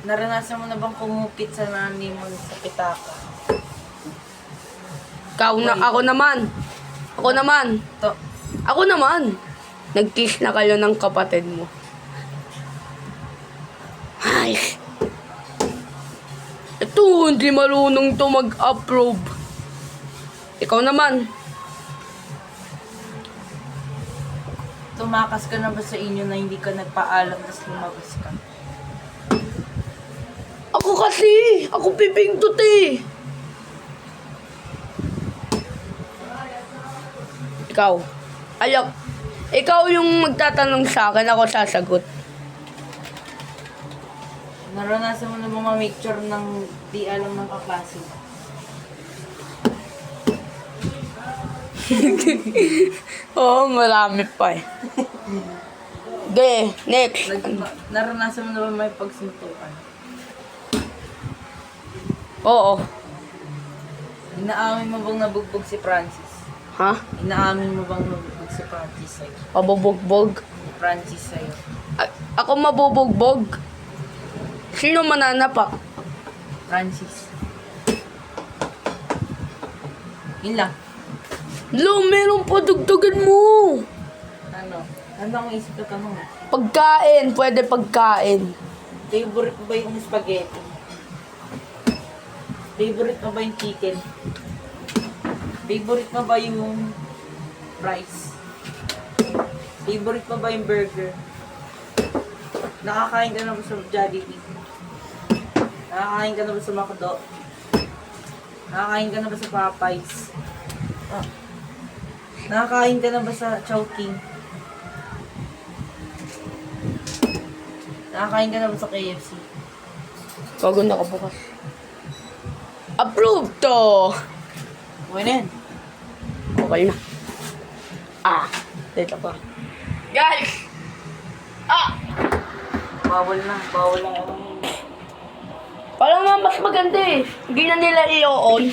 Naranasan mo na bang kumupit sa nanay mo sa pitaka? Ako naman. To. Ako naman. Nag-kiss na kayo ng kapatid mo. Ay. Ito, hindi marunong to mag-approve. Ikaw naman. Tumakas ka na ba sa inyo na hindi ka nagpaalam tapos lumabas ka? Ako kasi. Ako pipindot eh. Ikaw. Ikaw yung magtatanong sa akin, ako sasagot. Naranasan mo na bang ma-picture ng di alam ng kaklase mo? Oo, marami pa eh. Okay, next. Naranasan mo na ba may pagsuntukan? Oo. Inaamin mo bang nabugbog si Francis? Ha? Inaamin mo bang nabugbog si Francis sa'yo? Pabubugbog. Si Francis sa'yo? Ako mabubugbog. Sino mananapa? Francis. Yun lang. Lo, meron pa dugtugan mo. Ano? Ano ang isip na tanong? Pagkain, pwede pagkain. Favorite mo ba yung spaghetti? Favorite mo ba yung chicken? Favorite mo ba yung rice? Favorite mo ba yung burger? Nakakain ka na ba sa Jollibee? Nakakain ka na ba sa McDo? Nakakain ka na ba sa Popeyes? Nakakain ka na ba sa Chowking? Nakakain ka na ba sa KFC? Bago nakabukas. Approve to. Okay na yan. Okay na. Dito pa. Guys! Bawal na ano. Parang mas maganda eh. Hindi na nila i-on.